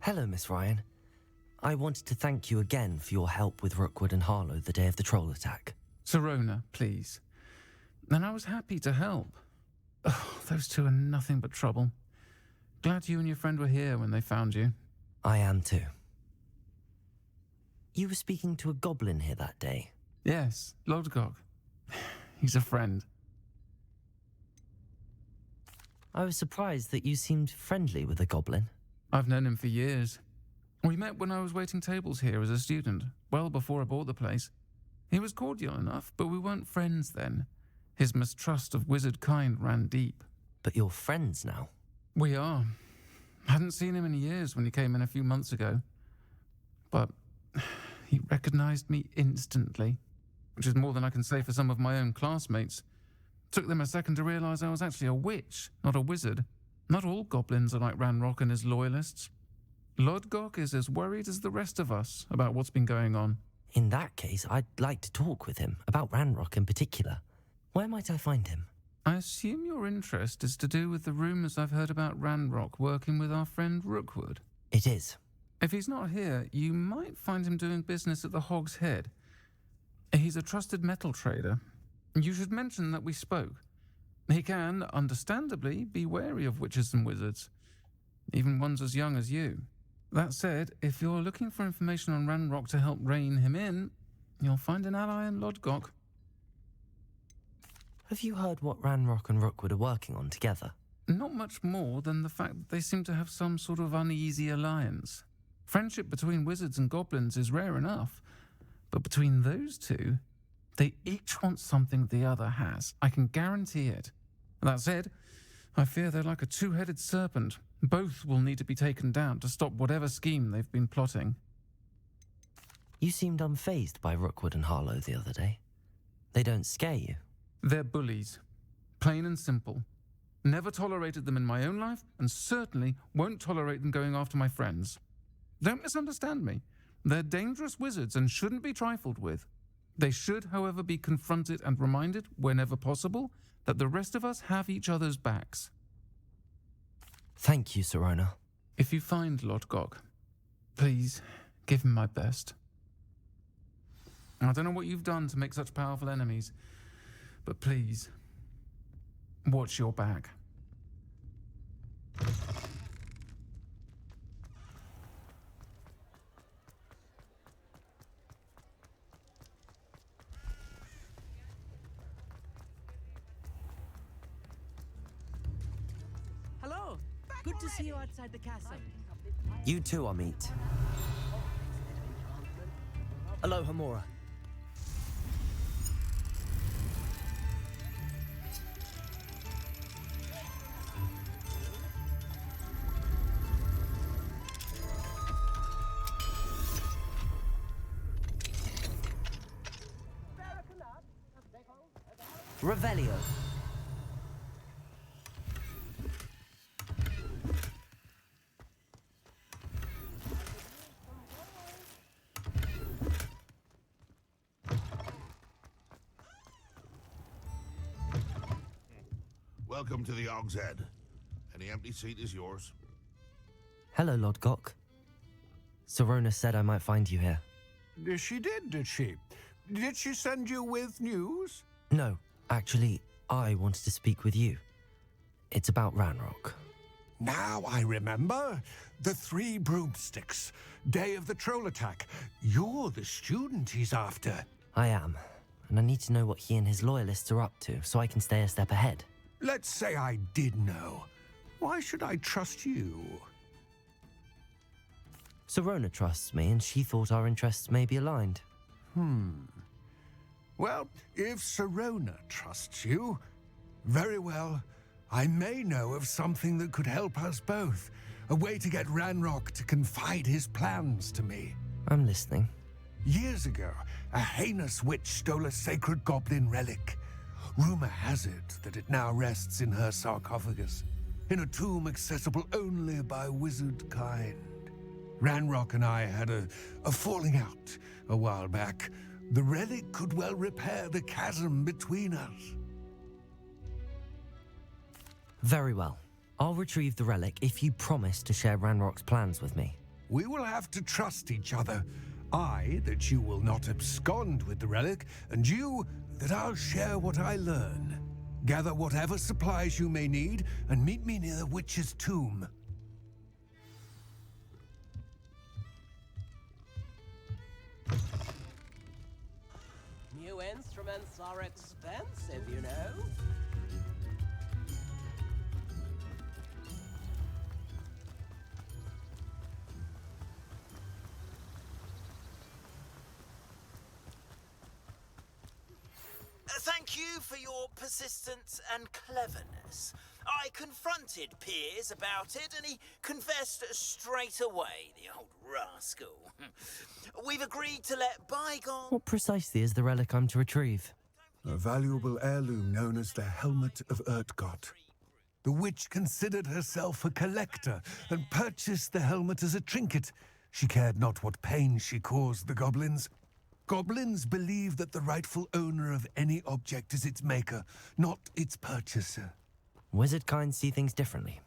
Hello, Miss Ryan. I wanted to thank you again for your help with Rookwood and Harlow the day of the troll attack. Sirona, please. And I was happy to help. Oh, those two are nothing but trouble. Glad you and your friend were here when they found you. I am too. You were speaking to a goblin here that day. Yes, Lodgok. He's a friend. I was surprised that you seemed friendly with a goblin. I've known him for years. We met when I was waiting tables here as a student, well before I bought the place. He was cordial enough, but we weren't friends then. His mistrust of wizard kind ran deep. But you're friends now? We are. Hadn't seen him in years when he came in a few months ago. But he recognized me instantly, which is more than I can say for some of my own classmates. Took them a second to realize I was actually a witch, not a wizard. Not all goblins are like Ranrock and his loyalists. Lodgok is as worried as the rest of us about what's been going on. In that case, I'd like to talk with him, about Ranrock in particular. Where might I find him? I assume your interest is to do with the rumors I've heard about Ranrock working with our friend Rookwood. It is. If he's not here, you might find him doing business at the Hog's Head. He's a trusted metal trader. You should mention that we spoke. He can, understandably, be wary of witches and wizards, even ones as young as you. That said, if you're looking for information on Ranrock to help rein him in, you'll find an ally in Lodgok. Have you heard what Ranrock and Rookwood are working on together? Not much more than the fact that they seem to have some sort of uneasy alliance. Friendship between wizards and goblins is rare enough, but between those two, they each want something the other has. I can guarantee it. That said, I fear they're like a two-headed serpent. Both will need to be taken down to stop whatever scheme they've been plotting. You seemed unfazed by Rookwood and Harlow the other day. They don't scare you. They're bullies. Plain and simple. Never tolerated them in my own life, and certainly won't tolerate them going after my friends. Don't misunderstand me. They're dangerous wizards and shouldn't be trifled with. They should, however, be confronted and reminded, whenever possible, that the rest of us have each other's backs. Thank you, Sirona. If you find Lodgok, please give him my best. I don't know what you've done to make such powerful enemies, but please, watch your back. Hello. Good to see you outside the castle. You too, Amit. Hello, Hamora. Revelio. Welcome to the Hog's Head. Any empty seat is yours. Hello, Lodgok. Sirona said I might find you here. She did she? Did she send you with news? No, actually, I wanted to speak with you. It's about Ranrock. Now I remember. The 3 broomsticks. Day of the troll attack. You're the student he's after. I am, and I need to know what he and his loyalists are up to so I can stay a step ahead. Let's say I did know. Why should I trust you? Sirona trusts me, and she thought our interests may be aligned. Well, if Sirona trusts you, very well. I may know of something that could help us both. A way to get Ranrock to confide his plans to me. I'm listening. Years ago, a heinous witch stole a sacred goblin relic. Rumor has it that it now rests in her sarcophagus, in a tomb accessible only by wizard kind. Ranrock and I had a falling out a while back. The relic could well repair the chasm between us. Very well. I'll retrieve the relic if you promise to share Ranrock's plans with me. We will have to trust each other. I, that you will not abscond with the relic, and you, that I'll share what I learn. Gather whatever supplies you may need, and meet me near the witch's tomb. New instruments are expensive, you know. Thank you for your persistence and cleverness. I confronted Piers about it, and he confessed straight away, the old rascal. We've agreed to let bygones... What precisely is the relic I'm to retrieve? A valuable heirloom known as the Helmet of Urtkot. The witch considered herself a collector and purchased the helmet as a trinket. She cared not what pain she caused the goblins. Goblins believe that the rightful owner of any object is its maker, not its purchaser. Wizard kind see things differently.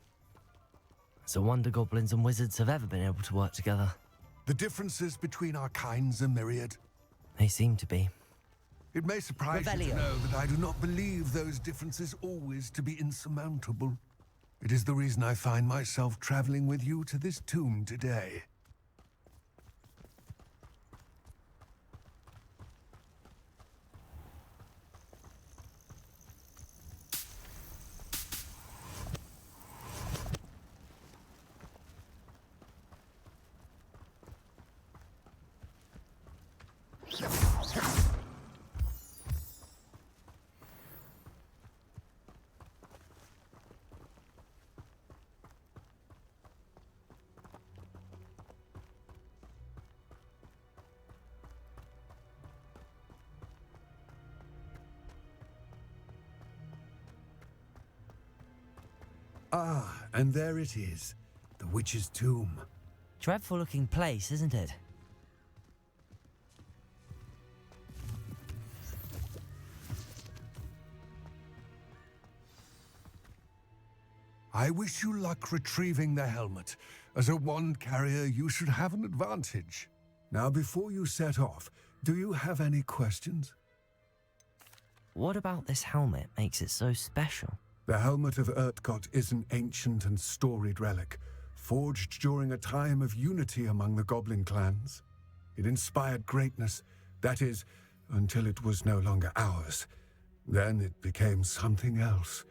It's a wonder goblins and wizards have ever been able to work together. The differences between our kinds are myriad. They seem to be. It may surprise you to know that I do not believe those differences always to be insurmountable. It is the reason I find myself traveling with you to this tomb today. Ah, and there it is, the witch's tomb. Dreadful looking place, isn't it? I wish you luck retrieving the helmet. As a wand carrier, you should have an advantage. Now, before you set off, do you have any questions? What about this helmet makes it so special? The Helmet of Urtkot is an ancient and storied relic, forged during a time of unity among the Goblin clans. It inspired greatness, that is, until it was no longer ours. Then it became something else.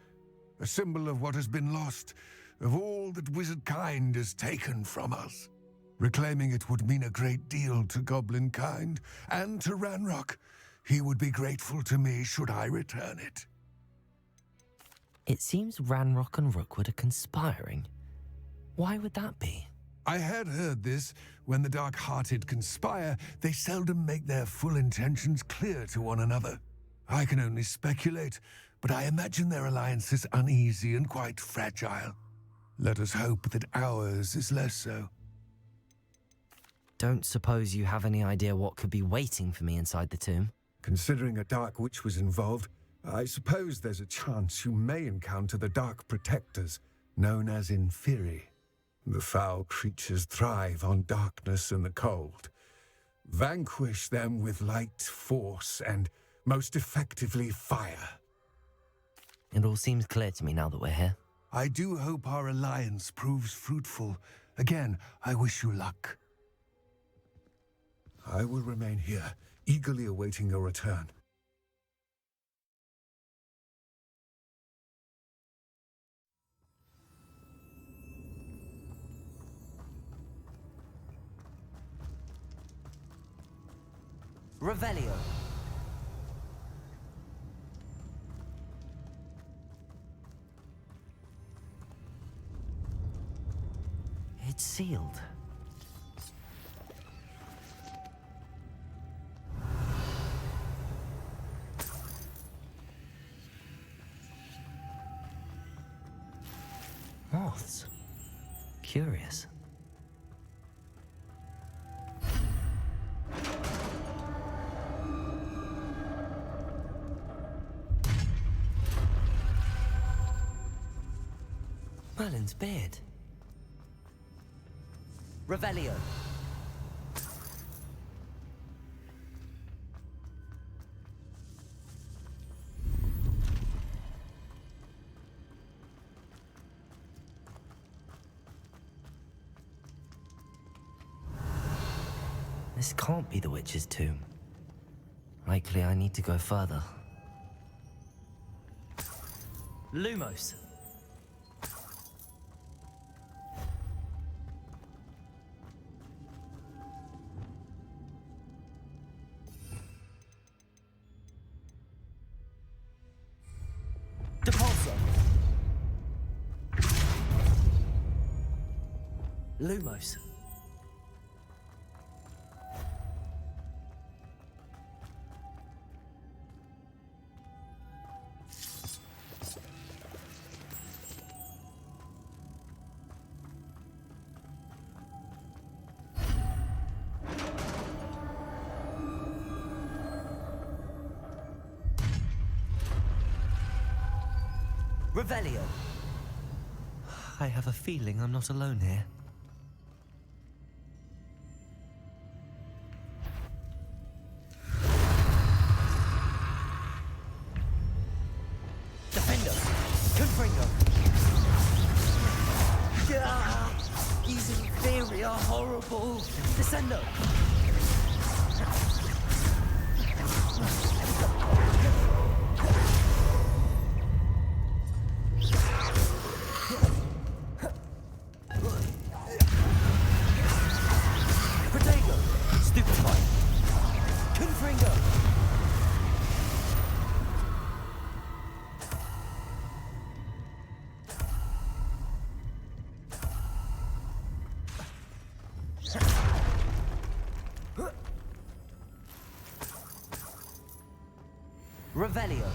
A symbol of what has been lost, of all that wizard kind has taken from us. Reclaiming it would mean a great deal to Goblin kind, and to Ranrock. He would be grateful to me should I return it. It seems Ranrock and Rookwood are conspiring. Why would that be? I had heard this. When the dark-hearted conspire, they seldom make their full intentions clear to one another. I can only speculate, but I imagine their alliance is uneasy and quite fragile. Let us hope that ours is less so. Don't suppose you have any idea what could be waiting for me inside the tomb? Considering a dark witch was involved, I suppose there's a chance you may encounter the Dark Protectors, known as Inferi. The foul creatures thrive on darkness and the cold. Vanquish them with light, force, and, most effectively, fire. It all seems clear to me now that we're here. I do hope our alliance proves fruitful. Again, I wish you luck. I will remain here, eagerly awaiting your return. Revelio. It's sealed. Moths. Curious. Merlin's beard. Revelio. This can't be the witch's tomb. Likely I need to go further. Lumos. Depulso. Lumos. Revelio. I have a feeling I'm not alone here. Defendo. Confringo. These inferi are horrible. Descendo. Protego. Stupefy. Confringo. Revelio.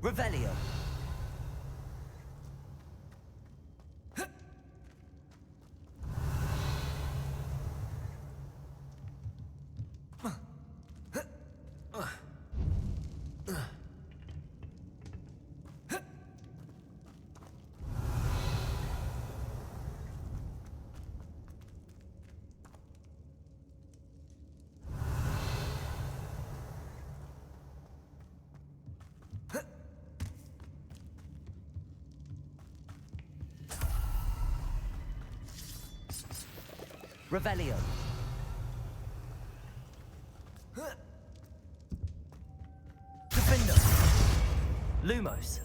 Revelio. Revelio. Defendo. Lumos.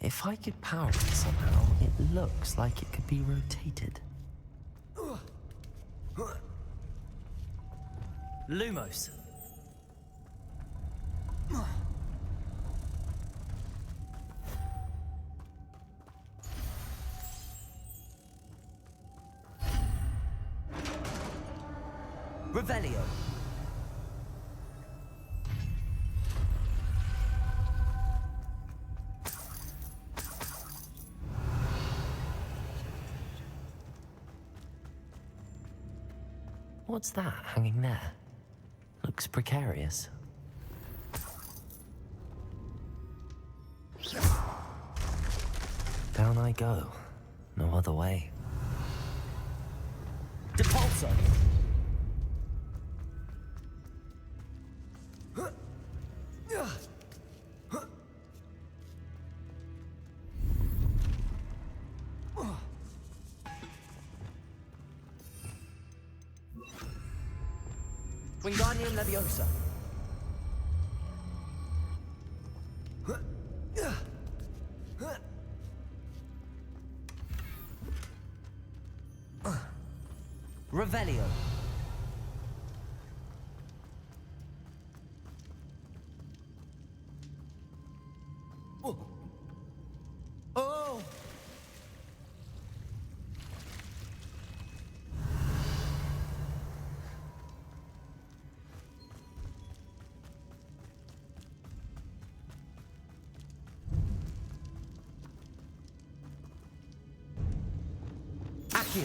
If I could power it somehow, it looks like it could be rotated. Lumos. Revelio. What's that hanging there? Looks precarious. Down I go. No other way. Depulso. Wingardium Leviosa. Revelio. Accio.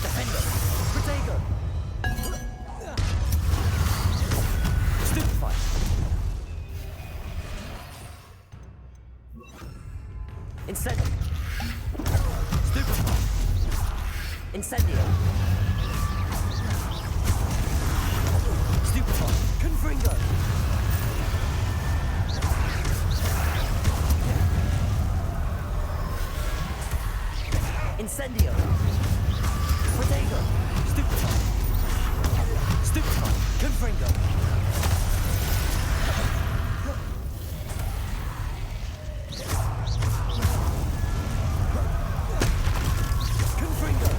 Defender! Protego! Stupefy! Incendio! Stupefy! Incendio! Stupefy! Confringo! Incendio! Protego! Stupefy! Stupefy! Confringo! Confringo!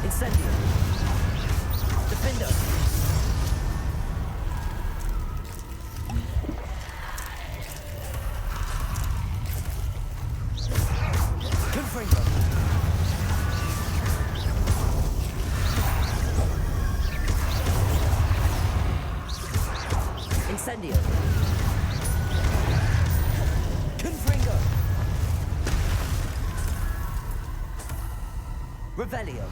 Incendio! Defender! Confringo! Incendio! Confringo! Revelio!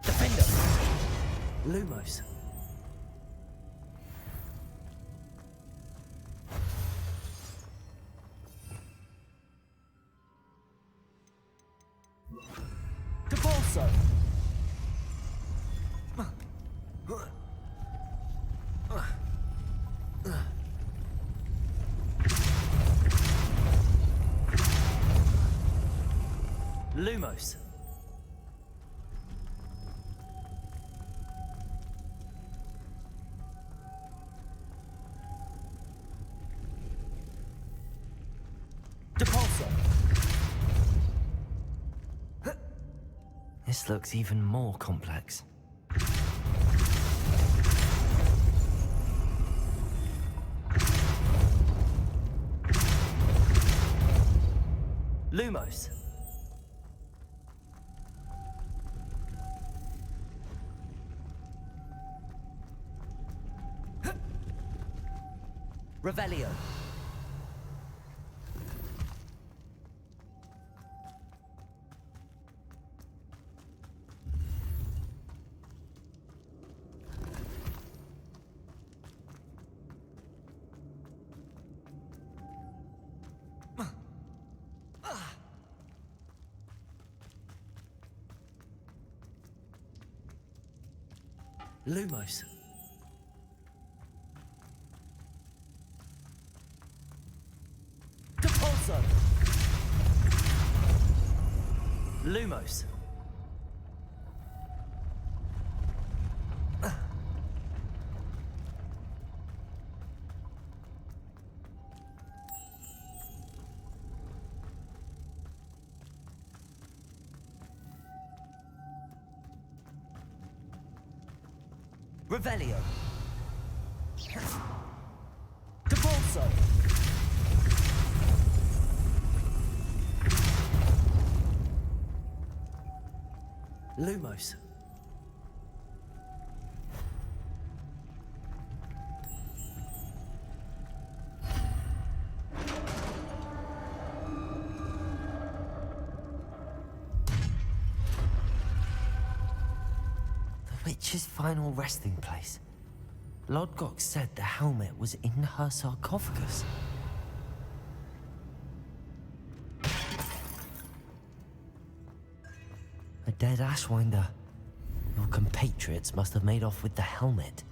Defender! Lumos! Capolso! Lumos! Depulso! This looks even more complex. Lumos! Revelio! Lumos! Depulso! Lumos! Revelio! Depulso! Lumos! The witch's final resting place. Lodgok said the helmet was in her sarcophagus. A dead Ashwinder. Your compatriots must have made off with the helmet.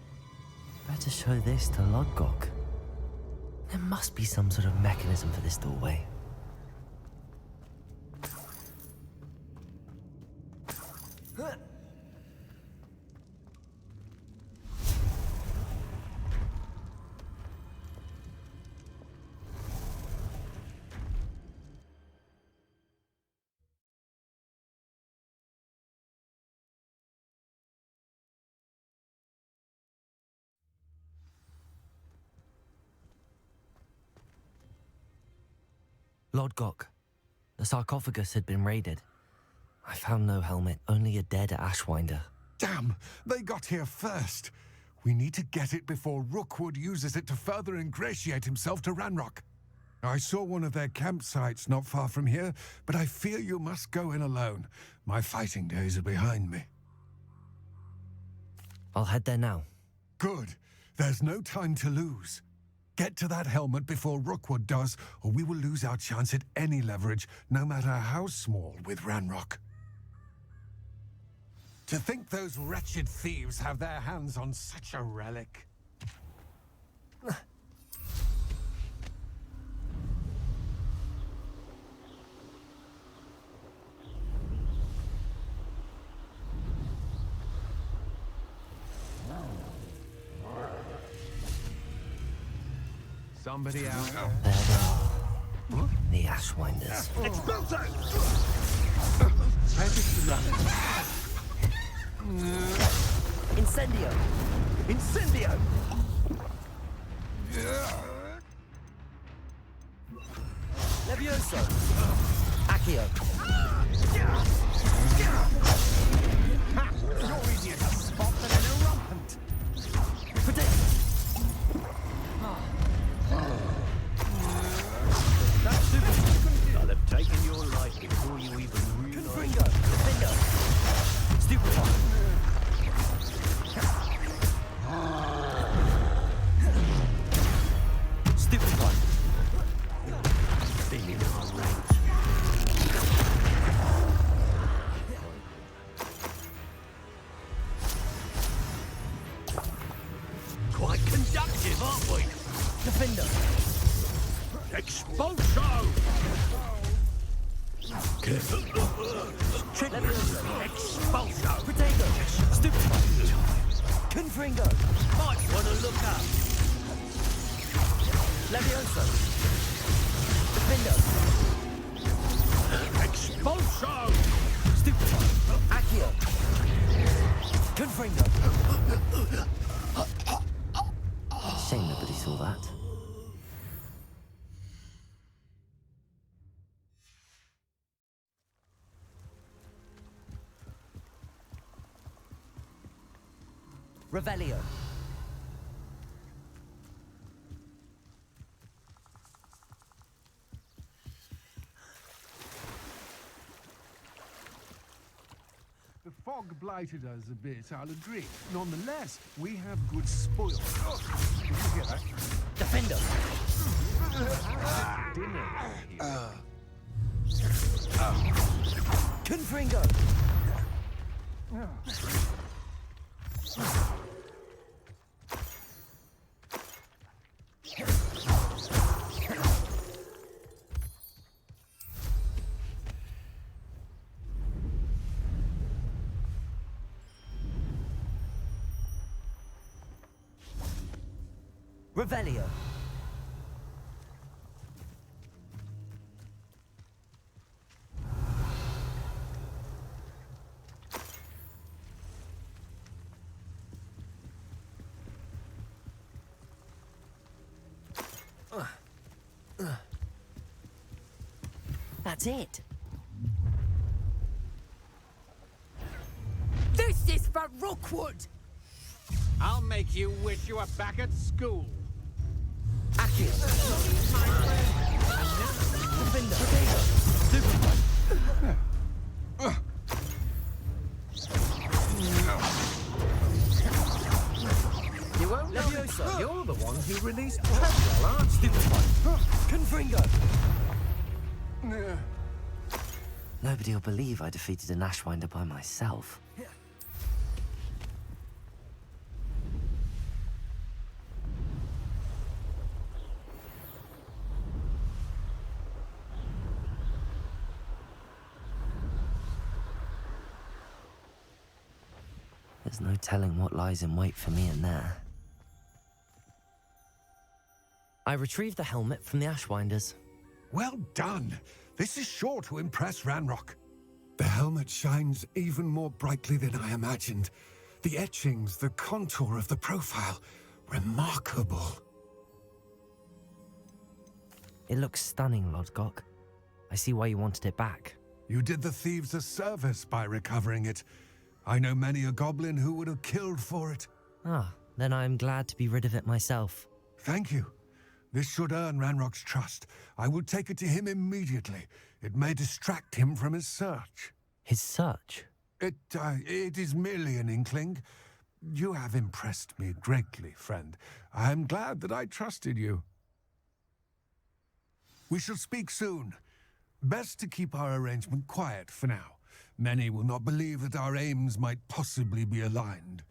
Better show this to Lodgok. There must be some sort of mechanism for this doorway. Lodgok, the sarcophagus had been raided. I found no helmet, only a dead Ashwinder. Damn! They got here first. We need to get it before Rookwood uses it to further ingratiate himself to Ranrock. I saw one of their campsites not far from here, but I fear you must go in alone. My fighting days are behind me. I'll head there now. Good. There's no time to lose. Get to that helmet before Rookwood does, or we will lose our chance at any leverage, no matter how small, with Ranrock. To think those wretched thieves have their hands on such a relic. Somebody out there. There they are. The Ashwinders. Incendio! Incendio! Levioso! Accio! You're easier to spot than an irrumpent. Protect! That's super. I'll have taken your life before you even realize. Confringo! Defendo! Stupefy! Stupefy! Feeling our range. Quite conductive, aren't we? Defendo! Expulso! Levioso! Expulso! Protego! Stupefy! Confringo! Might want to look up. Levioso! Defendo! Expulso! Stupefy! Accio! Confringo! Shame nobody saw that. Revelio. The fog blighted us a bit, I'll agree. Nonetheless, we have good spoil. Did you hear that? Defendo! Confringo! Revelio. That's it. This is for Rookwood! I'll make you wish you were back at school. Accio. Defender. Superman. You won't know. Levioso. You're the one who released Pedro, aren't you? Confringo. Nobody will believe I defeated an Ashwinder by myself. There's no telling what lies in wait for me in there. I retrieved the helmet from the Ashwinders. Well done. This is sure to impress Ranrock. The helmet shines even more brightly than I imagined. The etchings, the contour of the profile, remarkable. It looks stunning, Lodgok. I see why you wanted it back. You did the thieves a service by recovering it. I know many a goblin who would have killed for it. Ah, then I am glad to be rid of it myself. Thank you. This should earn Ranrock's trust. I will take it to him immediately. It may distract him from his search. His search? It is merely an inkling. You have impressed me greatly, friend. I am glad that I trusted you. We shall speak soon. Best to keep our arrangement quiet for now. Many will not believe that our aims might possibly be aligned.